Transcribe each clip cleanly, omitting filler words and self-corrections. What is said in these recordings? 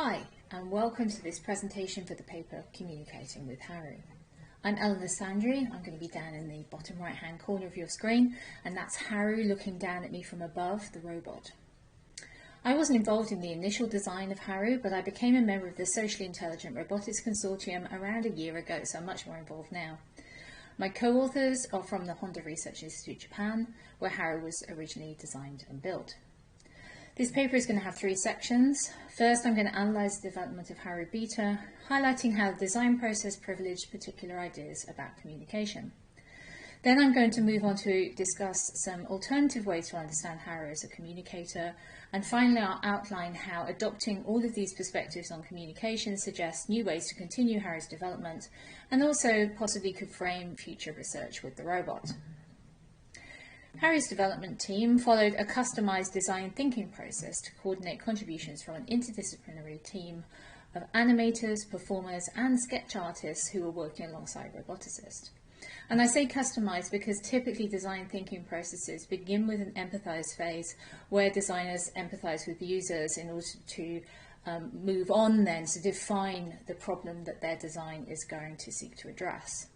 Hi, and welcome to this presentation for the paper Communicating with Haru. I'm Eleanor Sandry. I'm going to be down in the bottom right hand corner of your screen, and that's Haru looking down at me from above, the robot. I wasn't involved in the initial design of Haru, but I became a member of the Socially Intelligent Robotics Consortium around a year ago, so I'm much more involved now. My co-authors are from the Honda Research Institute, Japan, where Haru was originally designed and built. This paper is going to have three sections. First, I'm going to analyse the development of Haru Beta, highlighting how the design process privileged particular ideas about communication. Then I'm going to move on to discuss some alternative ways to understand Haru as a communicator, and finally I'll outline how adopting all of these perspectives on communication suggests new ways to continue Haru's development, and also possibly could frame future research with the robot. Haru's development team followed a customised design thinking process to coordinate contributions from an interdisciplinary team of animators, performers and sketch artists who were working alongside roboticists. And I say customised because typically design thinking processes begin with an empathise phase where designers empathise with users in order to move on then to define the problem that their design is going to seek to address.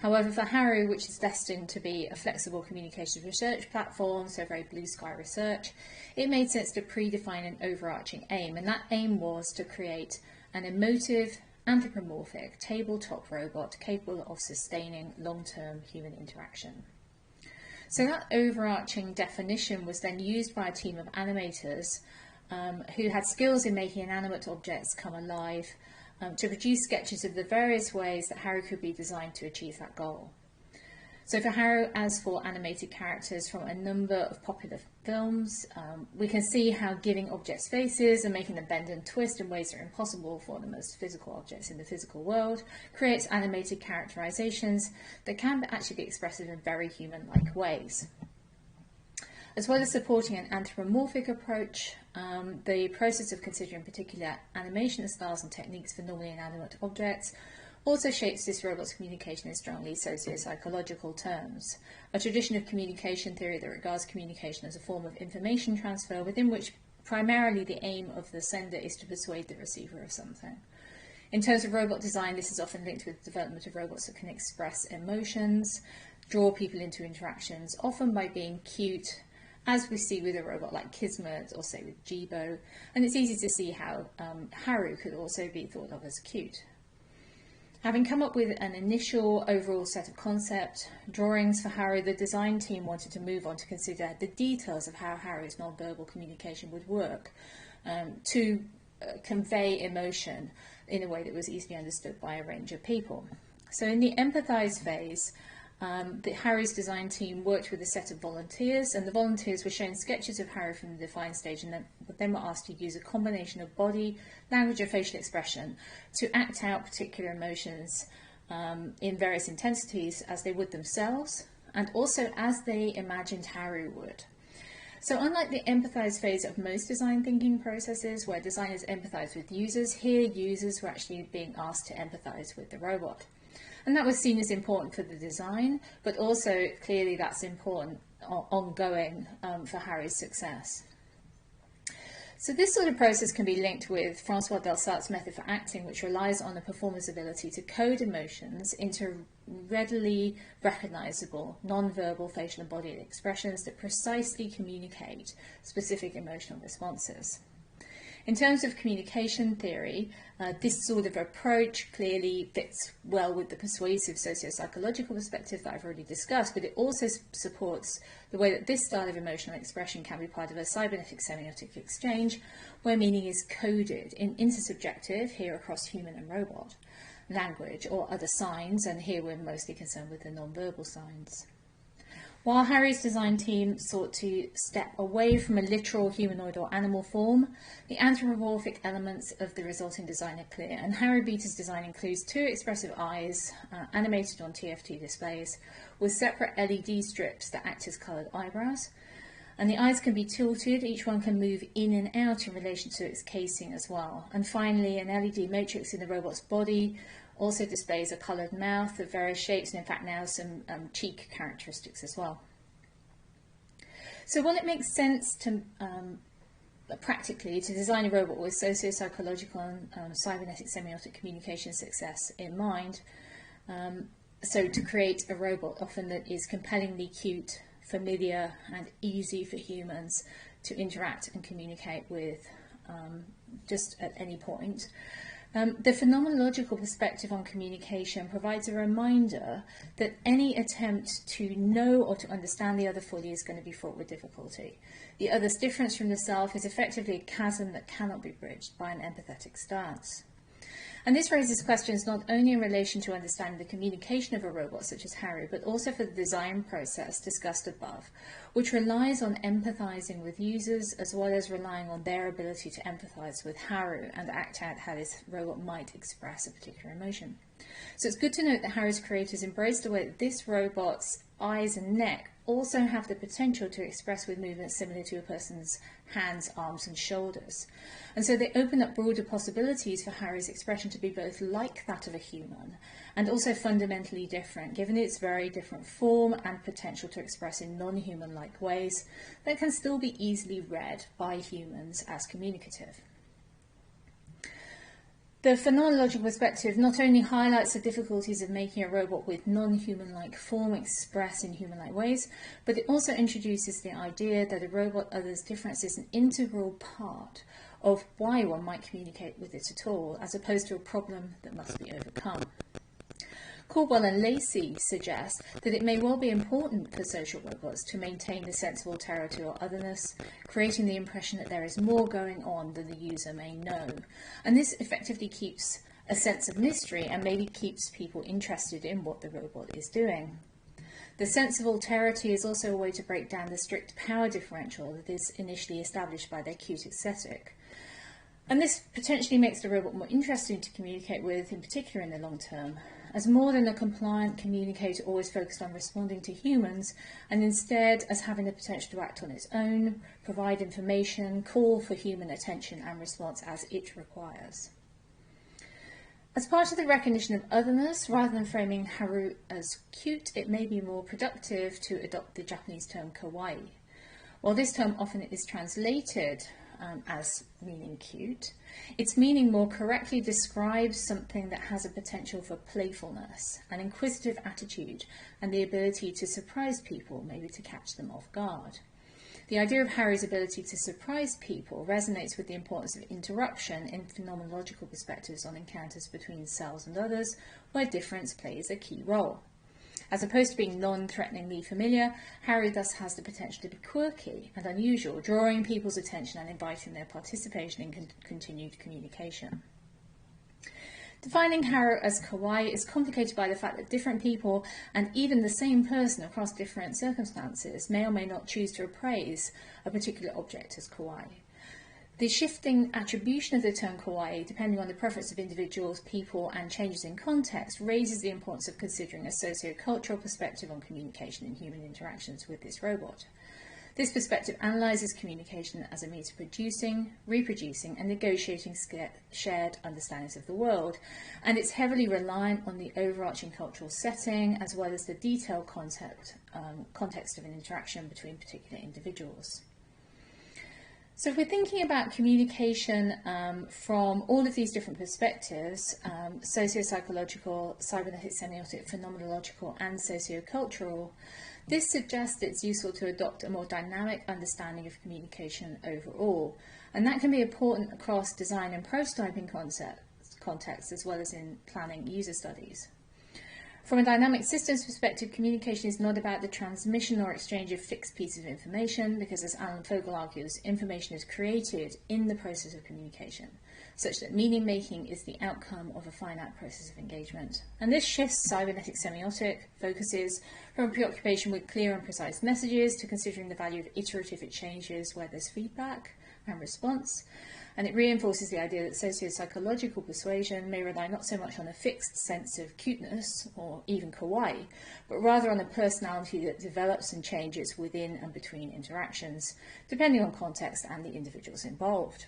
However, for Haru, which is destined to be a flexible communications research platform, so very blue sky research, it made sense to predefine an overarching aim, and that aim was to create an emotive, anthropomorphic, tabletop robot capable of sustaining long-term human interaction. So that overarching definition was then used by a team of animators who had skills in making inanimate objects come alive, to produce sketches of the various ways that Haru could be designed to achieve that goal. So for Haru, as for animated characters from a number of popular films, we can see how giving objects faces and making them bend and twist in ways that are impossible for the most physical objects in the physical world creates animated characterizations that can actually be expressive in very human-like ways. As well as supporting an anthropomorphic approach, the process of considering particular animation styles and techniques for normally inanimate objects also shapes this robot's communication in strongly socio-psychological terms, a tradition of communication theory that regards communication as a form of information transfer within which primarily the aim of the sender is to persuade the receiver of something. In terms of robot design, this is often linked with the development of robots that can express emotions, draw people into interactions, often by being cute, as we see with a robot like Kismet or say with Jibo, and it's easy to see how Haru could also be thought of as cute. Having come up with an initial overall set of concept drawings for Haru, the design team wanted to move on to consider the details of how Haru's non-verbal communication would work to convey emotion in a way that was easily understood by a range of people. So in the empathise phase, Haru's design team worked with a set of volunteers, and the volunteers were shown sketches of Haru from the define stage and then were asked to use a combination of body, language and facial expression to act out particular emotions in various intensities as they would themselves and also as they imagined Haru would. So unlike the empathise phase of most design thinking processes where designers empathise with users, here users were actually being asked to empathise with the robot. And that was seen as important for the design, but also clearly that's important ongoing for Haru's success. So this sort of process can be linked with Francois Delsart's method for acting, which relies on the performer's ability to code emotions into readily recognizable non-verbal facial and body expressions that precisely communicate specific emotional responses. In terms of communication theory, this sort of approach clearly fits well with the persuasive socio-psychological perspective that I've already discussed, but it also supports the way that this style of emotional expression can be part of a cybernetic semiotic exchange where meaning is coded in intersubjective, here across human and robot, language or other signs, and here we're mostly concerned with the non-verbal signs. While Haru's design team sought to step away from a literal humanoid or animal form, the anthropomorphic elements of the resulting design are clear, and Haru Beta's design includes two expressive eyes animated on TFT displays with separate LED strips that act as coloured eyebrows, and the eyes can be tilted, each one can move in and out in relation to its casing as well. And finally, an LED matrix in the robot's body also displays a coloured mouth of various shapes and in fact now some cheek characteristics as well. So while it makes sense to practically, to design a robot with socio-psychological and cybernetic semiotic communication success in mind. So to create a robot often that is compellingly cute, familiar and easy for humans to interact and communicate with just at any point. The phenomenological perspective on communication provides a reminder that any attempt to know or to understand the other fully is going to be fraught with difficulty. The other's difference from the self is effectively a chasm that cannot be bridged by an empathetic stance. And this raises questions not only in relation to understanding the communication of a robot such as Haru, but also for the design process discussed above, which relies on empathizing with users as well as relying on their ability to empathize with Haru and act out how this robot might express a particular emotion. So it's good to note that Haru's creators embraced the way that this robot's eyes and neck also have the potential to express with movements similar to a person's hands, arms and shoulders. And so they open up broader possibilities for Haru's expression to be both like that of a human and also fundamentally different, given its very different form and potential to express in non-human-like ways that can still be easily read by humans as communicative. The phenomenological perspective not only highlights the difficulties of making a robot with non-human-like form express in human-like ways, but it also introduces the idea that a robot other's difference is an integral part of why one might communicate with it at all, as opposed to a problem that must be overcome. Caldwell and Lacey suggest that it may well be important for social robots to maintain the sense of alterity or otherness, creating the impression that there is more going on than the user may know. And this effectively keeps a sense of mystery and maybe keeps people interested in what the robot is doing. The sense of alterity is also a way to break down the strict power differential that is initially established by their cute aesthetic. And this potentially makes the robot more interesting to communicate with, in particular in the long term, as more than a compliant communicator always focused on responding to humans, and instead as having the potential to act on its own, provide information, call for human attention and response as it requires. As part of the recognition of otherness, rather than framing Haru as cute, it may be more productive to adopt the Japanese term kawaii. While this term often is translated as meaning cute, its meaning more correctly describes something that has a potential for playfulness, an inquisitive attitude, and the ability to surprise people, maybe to catch them off guard. The idea of Haru's ability to surprise people resonates with the importance of interruption in phenomenological perspectives on encounters between selves and others, where difference plays a key role. As opposed to being non-threateningly familiar, Haru thus has the potential to be quirky and unusual, drawing people's attention and inviting their participation in continued communication. Defining Haru as kawaii is complicated by the fact that different people, and even the same person across different circumstances, may or may not choose to appraise a particular object as kawaii. The shifting attribution of the term kawaii, depending on the preference of individuals, people, and changes in context, raises the importance of considering a socio-cultural perspective on communication and human interactions with this robot. This perspective analyses communication as a means of producing, reproducing, and negotiating shared understandings of the world, and it's heavily reliant on the overarching cultural setting as well as the detailed context of an interaction between particular individuals. So if we're thinking about communication from all of these different perspectives, socio-psychological, cybernetic, semiotic, phenomenological, and socio-cultural, this suggests it's useful to adopt a more dynamic understanding of communication overall. And that can be important across design and prototyping contexts as well as in planning user studies. From a dynamic systems perspective, communication is not about the transmission or exchange of fixed pieces of information, because as Alan Fogel argues, information is created in the process of communication, such that meaning making is the outcome of a finite process of engagement. And this shifts cybernetic semiotic focuses from a preoccupation with clear and precise messages to considering the value of iterative exchanges where there's feedback and response. And it reinforces the idea that socio-psychological persuasion may rely not so much on a fixed sense of cuteness or even kawaii, but rather on a personality that develops and changes within and between interactions, depending on context and the individuals involved.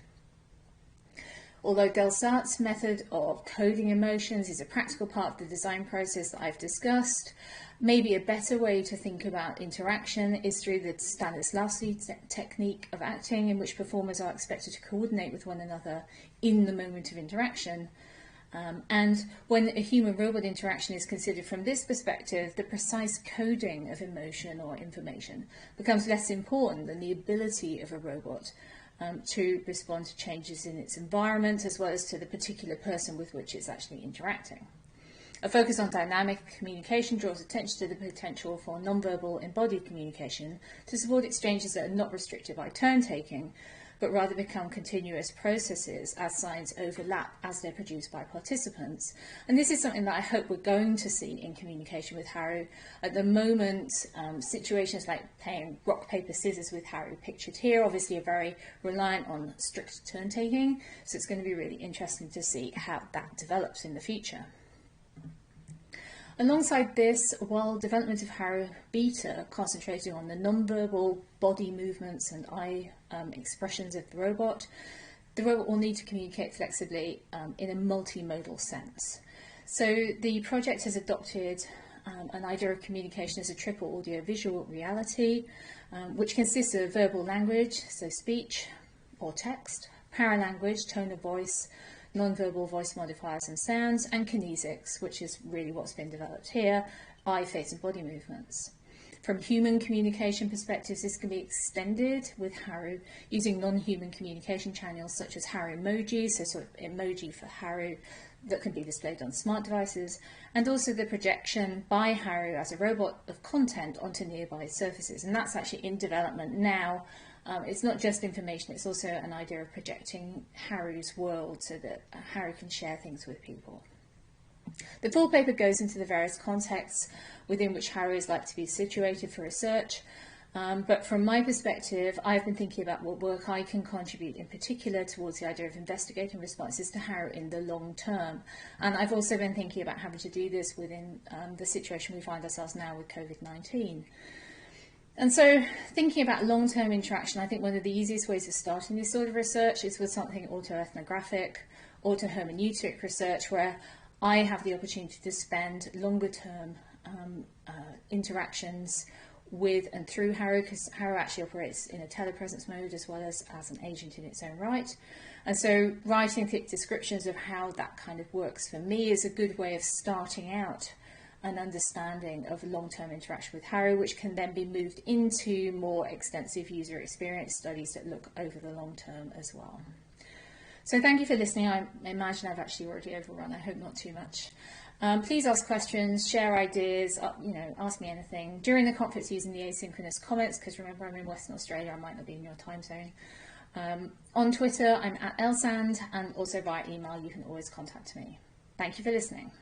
Although Delsart's method of coding emotions is a practical part of the design process that I've discussed, maybe a better way to think about interaction is through the Stanislavski technique of acting, in which performers are expected to coordinate with one another in the moment of interaction. And when a human-robot interaction is considered from this perspective, the precise coding of emotion or information becomes less important than the ability of a robot to respond to changes in its environment, as well as to the particular person with which it's actually interacting. A focus on dynamic communication draws attention to the potential for non-verbal embodied communication to support exchanges that are not restricted by turn-taking, but rather become continuous processes as signs overlap as they're produced by participants. And this is something that I hope we're going to see in communication with Haru. At the moment, situations like playing rock, paper, scissors with Haru, pictured here, obviously are very reliant on strict turn-taking, so it's going to be really interesting to see how that develops in the future. Alongside this, while development of Haru Beta concentrated on the non-verbal body movements and eye expressions of the robot will need to communicate flexibly in a multimodal sense. So the project has adopted an idea of communication as a triple audio-visual reality, which consists of verbal language, so speech or text, paralanguage, tone of voice, non-verbal voice modifiers and sounds, and kinesics, which is really what's been developed here, eye, face and body movements. From human communication perspectives, this can be extended with Haru using non-human communication channels such as Haru emojis, so sort of emoji for Haru that can be displayed on smart devices, and also the projection by Haru as a robot of content onto nearby surfaces. And that's actually in development now. It's not just information, it's also an idea of projecting Haru's world so that Haru can share things with people. The full paper goes into the various contexts within which Haru is likely to be situated for research, but from my perspective, I've been thinking about what work I can contribute in particular towards the idea of investigating responses to Haru in the long term. And I've also been thinking about having to do this within the situation we find ourselves now with COVID-19. And so, thinking about long-term interaction, I think one of the easiest ways of starting this sort of research is with something autoethnographic, auto-hermeneutic research, where I have the opportunity to spend longer-term interactions with and through Haru, because Haru actually operates in a telepresence mode as well as an agent in its own right. And so, writing thick descriptions of how that kind of works for me is a good way of starting out an understanding of long-term interaction with Haru, which can then be moved into more extensive user experience studies that look over the long term as well. So thank you for listening. I imagine I've actually already overrun. I hope not too much. Please ask questions, share ideas, ask me anything. During the conference using the asynchronous comments, because remember I'm in Western Australia, I might not be in your time zone. On Twitter, I'm @elsand, and also via email, you can always contact me. Thank you for listening.